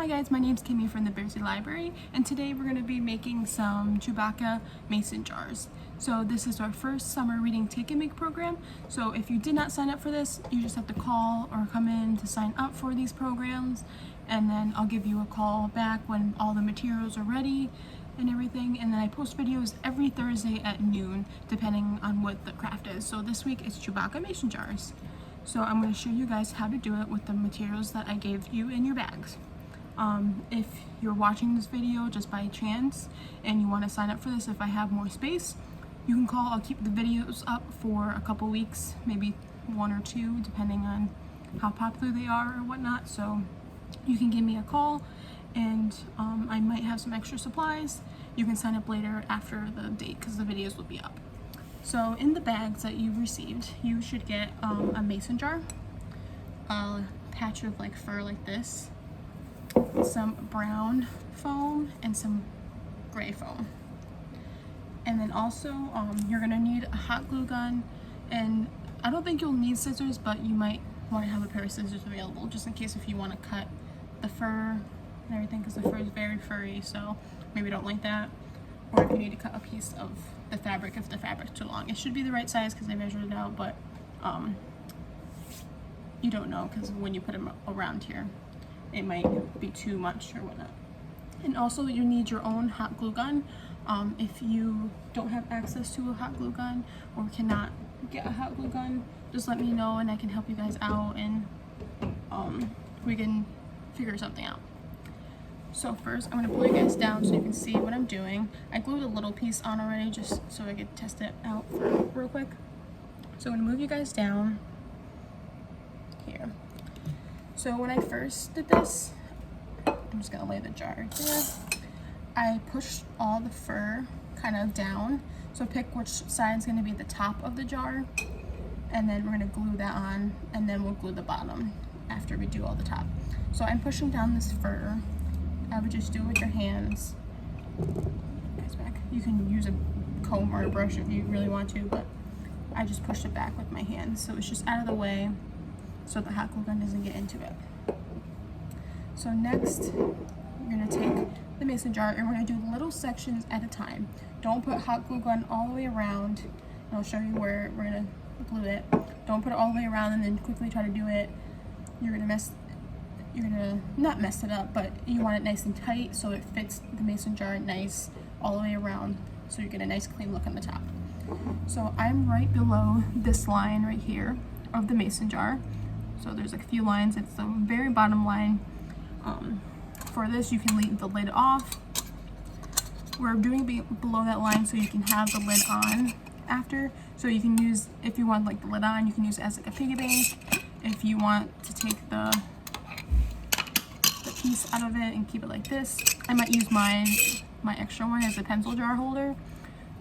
Hi guys, my name's Kimmy from the Bearsy Library, and today we're going to be making some Chewbacca mason jars. So this is our first summer reading take and make program. So if you did not sign up for this, you just have to call or come in to sign up for these programs, and then I'll give you a call back when all the materials are ready and everything. And then I post videos every Thursday at noon depending on what the craft is. So this week it's Chewbacca mason jars. So I'm going to show you guys how to do it with the materials that I gave you in your bags. If you're watching this video just by chance and you want to sign up for this, if I have more space, you can call. I'll keep the videos up for a couple weeks, maybe 1 or 2, depending on how popular they are or whatnot. So you can give me a call, and I might have some extra supplies. You can sign up later after the date because the videos will be up. So in the bags that you've received, you should get a mason jar, a patch of like fur like this, some brown foam, and some gray foam. And then also you're gonna need a hot glue gun, and I don't think you'll need scissors, but you might want to have a pair of scissors available just in case if you want to cut the fur and everything, because the fur is very furry, so maybe don't like that. Or if you need to cut a piece of the fabric, if the fabric's too long. It should be the right size because I measured it out, but you don't know because when you put them around here it might be too much or whatnot. And also you need your own hot glue gun. If you don't have access to a hot glue gun or cannot get a hot glue gun, just let me know and I can help you guys out, and we can figure something out. So first I'm going to pull you guys down so you can see what I'm doing. I glued a little piece on already just so I could test it out real quick. So I'm going to move you guys down here. So when I first did this, I'm just going to lay the jar right there. I pushed all the fur kind of down. So pick which side is going to be at the top of the jar, and then we're going to glue that on, and then we'll glue the bottom after we do all the top. So I'm pushing down this fur. I would just do it with your hands. Guys, back. You can use a comb or a brush if you really want to, but I just pushed it back with my hands, so it's just out of the way so the hot glue gun doesn't get into it. So next, you're gonna take the mason jar and we're gonna do little sections at a time. Don't put hot glue gun all the way around. And I'll show you where we're gonna glue it. Don't put it all the way around and then quickly try to do it. You're gonna not mess it up, but you want it nice and tight so it fits the mason jar nice all the way around, so you get a nice clean look on the top. So I'm right below this line right here of the mason jar. So there's like a few lines. It's the very bottom line. For this, you can leave the lid off. We're doing below that line so you can have the lid on after. So you can use, if you want like the lid on, you can use it as like a piggy bank. If you want to take the piece out of it and keep it like this, I might use my extra one as a pencil jar holder.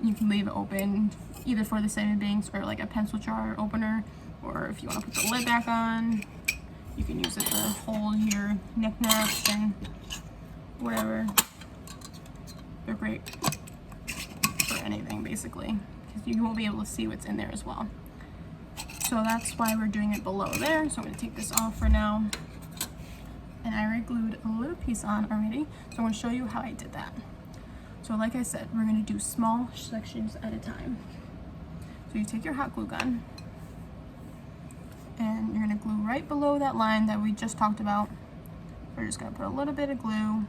You can leave it open either for the saving banks or like a pencil jar opener, or if you want to put the lid back on, you can use it to hold your knickknacks and whatever. They're great for anything basically, because you won't be able to see what's in there as well. So that's why we're doing it below there. So I'm going to take this off for now. And I already glued a little piece on already, so I'm going to show you how I did that. So like I said, we're going to do small sections at a time. So you take your hot glue gun and you're going to glue right below that line that we just talked about. We're just going to put a little bit of glue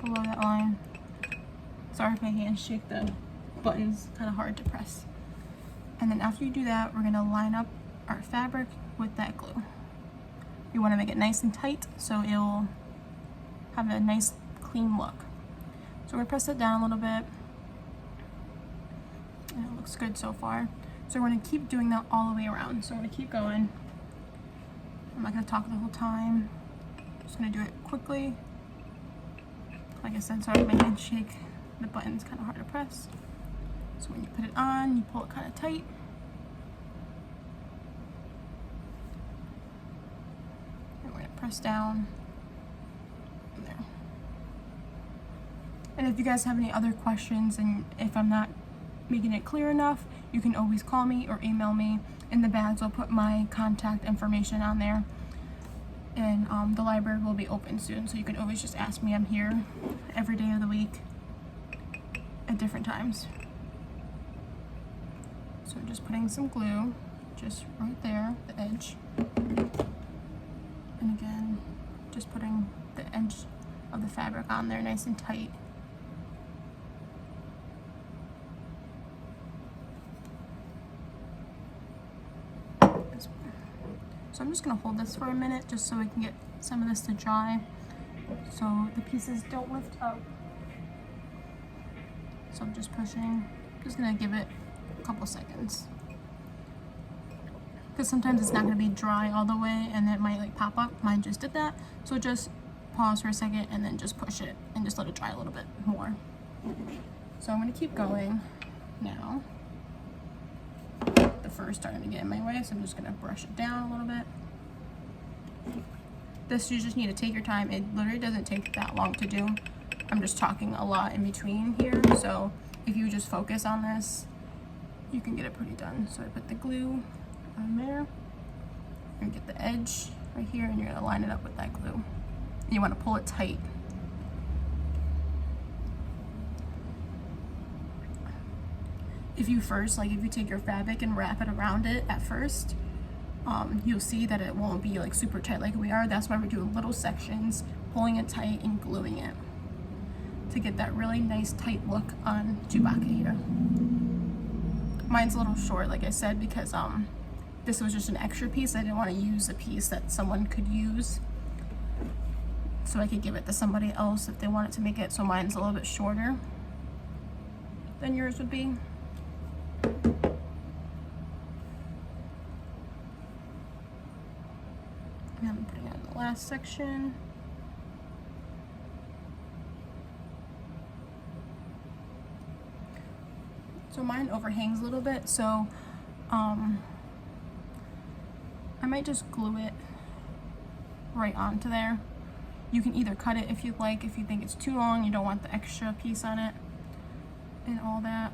below that line. Sorry if my hands shake, the button's kind of hard to press. And then after you do that, we're going to line up our fabric with that glue. You want to make it nice and tight so it'll have a nice clean look. So we're going to press it down a little bit. And it looks good so far. So we're going to keep doing that all the way around. So I'm going to keep going. I'm not going to talk the whole time. I'm just going to do it quickly. Like I said, sorry, my hands shake. The button's kind of hard to press. So when you put it on, you pull it kind of tight. Press down there. And if you guys have any other questions, and if I'm not making it clear enough, you can always call me or email me. In the bags I'll put my contact information on there. And the library will be open soon, so you can always just ask me. I'm here every day of the week at different times. So I'm just putting some glue just right there, the edge. And again, just putting the edge of the fabric on there nice and tight. So I'm just gonna hold this for a minute just so we can get some of this to dry so the pieces don't lift up. So I'm just pushing, just gonna give it a couple seconds. Because sometimes it's not gonna be dry all the way and it might like pop up. Mine just did that. So just pause for a second and then just push it and just let it dry a little bit more. So I'm gonna keep going now. The fur is starting to get in my way, so I'm just gonna brush it down a little bit. This, you just need to take your time. It literally doesn't take that long to do. I'm just talking a lot in between here, so if you just focus on this, you can get it pretty done. So I put the glue on there. You're gonna get the edge right here, and you're gonna line it up with that glue. And you want to pull it tight. If you take your fabric and wrap it around it at first, you'll see that it won't be like super tight like we are. That's why we're doing little sections, pulling it tight and gluing it to get that really nice tight look on Chewbacca here. Mine's a little short, like I said, because this was just an extra piece. I didn't want to use a piece that someone could use, so I could give it to somebody else if they wanted to make it. So mine's a little bit shorter than yours would be. And I'm putting it in the last section. So mine overhangs a little bit, so I might just glue it right onto there. You can either cut it if you'd like, if you think it's too long, you don't want the extra piece on it and all that.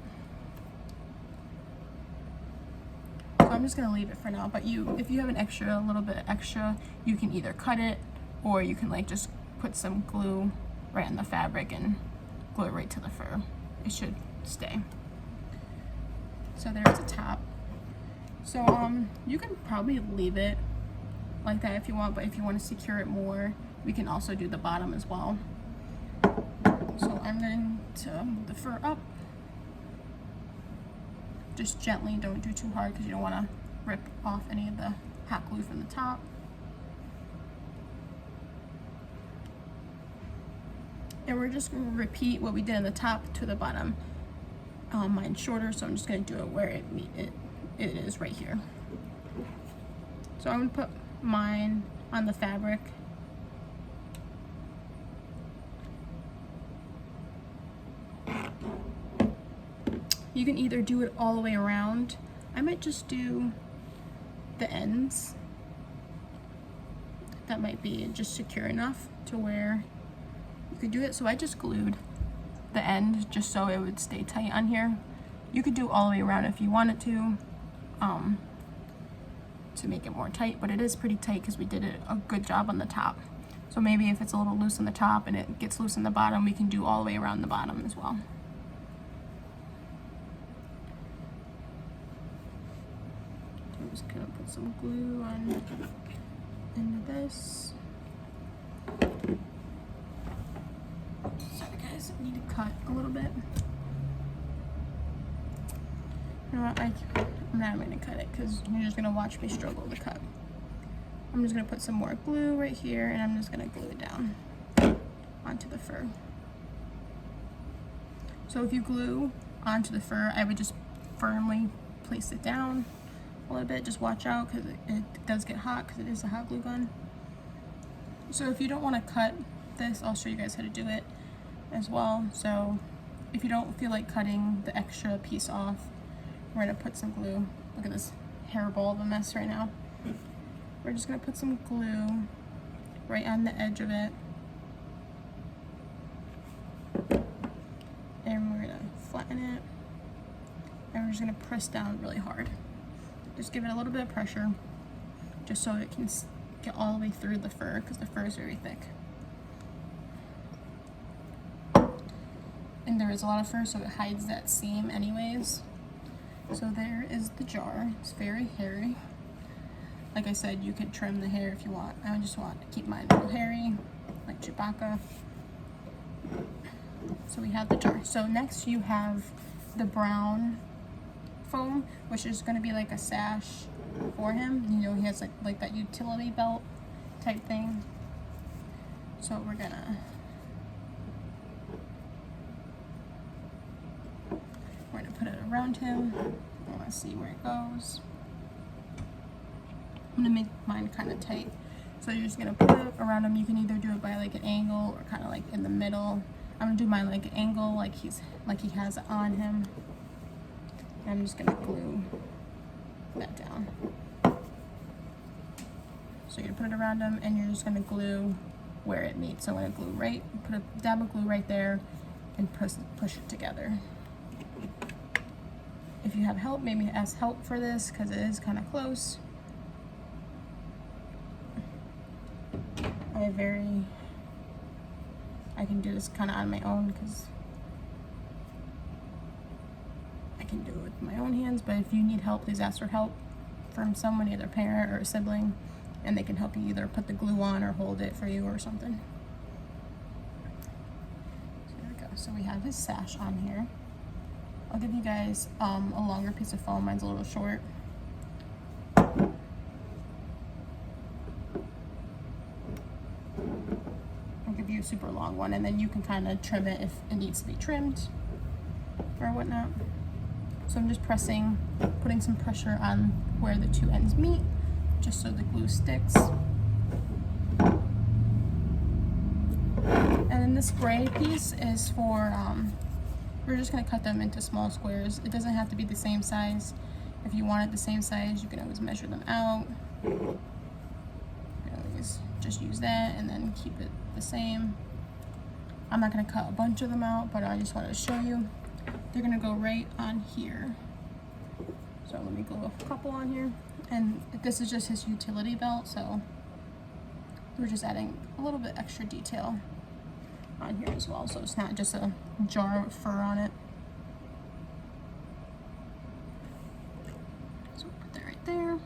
So I'm just gonna leave it for now, but if you have a little bit extra, you can either cut it or you can like just put some glue right in the fabric and glue it right to the fur. It should stay. So there's the top. So you can probably leave it like that if you want, but if you want to secure it more, we can also do the bottom as well. So I'm going to move the fur up. Just gently, don't do too hard because you don't want to rip off any of the hot glue from the top. And we're just going to repeat what we did in the top to the bottom. Mine's shorter, so I'm just going to do it where it is right here. So I'm going to put mine on the fabric. You can either do it all the way around. I might just do the ends. That might be just secure enough to where you could do it. So I just glued the end just so it would stay tight on here. You could do all the way around if you wanted to make it more tight, but it is pretty tight because we did a good job on the top. So maybe if it's a little loose on the top and it gets loose on the bottom, we can do all the way around the bottom as well. I'm just gonna put some glue on into this. Sorry guys, I need to cut a little bit. You know what, I'm not gonna cut it because you're just gonna watch me struggle to cut. I'm just gonna put some more glue right here and I'm just gonna glue it down onto the fur. So if you glue onto the fur, I would just firmly place it down a little bit. Just watch out because it does get hot because it is a hot glue gun. So if you don't want to cut this, I'll show you guys how to do it as well. So if you don't feel like cutting the extra piece off, we're gonna put some glue. Look at this hairball of a mess right now. We're just gonna put some glue right on the edge of it. And we're gonna flatten it. And we're just gonna press down really hard. Just give it a little bit of pressure just so it can get all the way through the fur because the fur is very thick. And there is a lot of fur, so it hides that seam anyways. So there is the jar. It's very hairy. Like I said, you could trim the hair if you want. I just want to keep mine a little hairy, like Chewbacca. So we have the jar. So next you have the brown foam, which is going to be like a sash for him. You know, he has like that utility belt type thing. So we're gonna put it around him. I want to see where it goes. I'm gonna make mine kind of tight. So you're just gonna put it around him. You can either do it by like an angle or kind of like in the middle. I'm gonna do mine like an angle, like he has it on him. And I'm just gonna glue that down. So you're gonna put it around him, and you're just gonna glue where it meets. So I'm gonna glue put a dab of glue right there, and push it together. If you have help, maybe ask help for this because it is kind of close. I can do this kind of on my own because I can do it with my own hands, but if you need help, please ask for help from someone, either a parent or a sibling, and they can help you either put the glue on or hold it for you or something. So there we go. So we have his sash on here. I'll give you guys a longer piece of foam. Mine's a little short. I'll give you a super long one, and then you can kind of trim it if it needs to be trimmed or whatnot. So I'm just putting some pressure on where the two ends meet, just so the glue sticks. And then this gray piece is for, we're just gonna cut them into small squares. It doesn't have to be the same size. If you want it the same size, you can always measure them out. You can always just use that and then keep it the same. I'm not gonna cut a bunch of them out, but I just wanted to show you. They're gonna go right on here. So let me glue a couple on here. And this is just his utility belt, so we're just adding a little bit extra detail on here as well, so it's not just a jar of fur on it. So put that right there.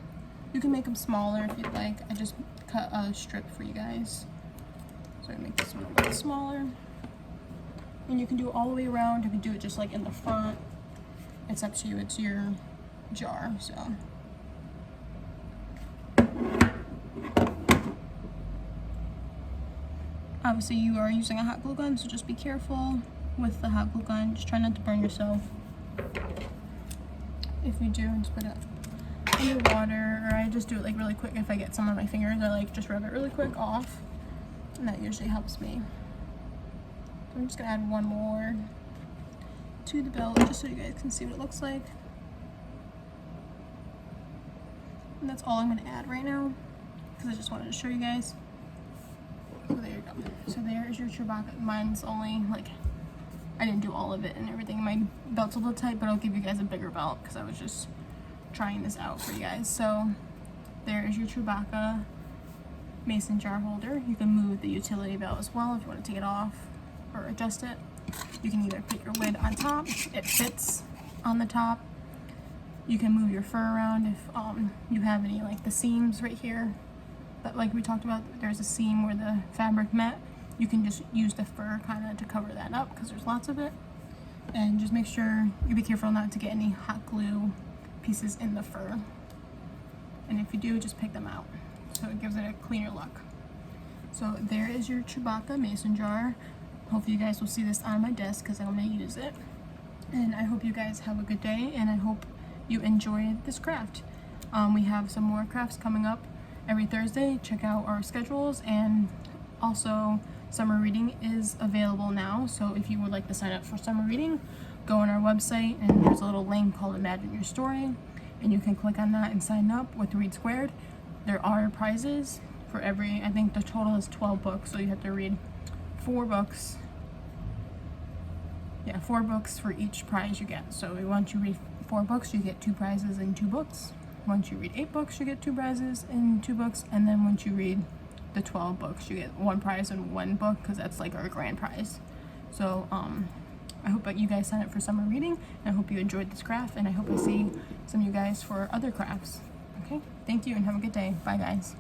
You can make them smaller if you'd like. I just cut a strip for you guys, so I make this one a little smaller. And you can do it all the way around. You can do it just like in the front. It's up to you. It's your jar, so. Obviously you are using a hot glue gun, so just be careful with the hot glue gun. Just try not to burn yourself. If you do, just put it under water, or I just do it like really quick. If I get some on my fingers, I like just rub it really quick off, and that usually helps me. So I'm just gonna add one more to the belt just so you guys can see what it looks like. And that's all I'm gonna add right now because I just wanted to show you guys. So there you go. So there is your Chewbacca. Mine's only like, I didn't do all of it and everything. My belt's a little tight, but I'll give you guys a bigger belt because I was just trying this out for you guys. So there is your Chewbacca mason jar holder. You can move the utility belt as well if you want to take it off or adjust it. You can either put your lid on top. It fits on the top. You can move your fur around if you have any, like the seams right here. But like we talked about, there's a seam where the fabric met. You can just use the fur kind of to cover that up because there's lots of it. And just make sure you be careful not to get any hot glue pieces in the fur. And if you do, just pick them out. So it gives it a cleaner look. So there is your Chewbacca mason jar. Hopefully you guys will see this on my desk because I'm going to use it. And I hope you guys have a good day, and I hope you enjoyed this craft. We have some more crafts coming up every Thursday. Check out our schedules, and also summer reading is available now. So if you would like to sign up for summer reading, go on our website and there's a little link called Imagine Your Story, and you can click on that and sign up with Read Squared. There are prizes for every, I think the total is 12 books, so you have to read 4 books. Yeah, 4 books for each prize you get. So once you read 4 books, you get 2 prizes and 2 books. once you read 8 books, you get 2 prizes in 2 books, and then once you read the 12 books, you get 1 prize in 1 book, because that's like our grand prize. So I hope that you guys sign up for summer reading, and I hope you enjoyed this craft, and I hope I see some of you guys for other crafts. Okay, thank you and have a good day. Bye guys.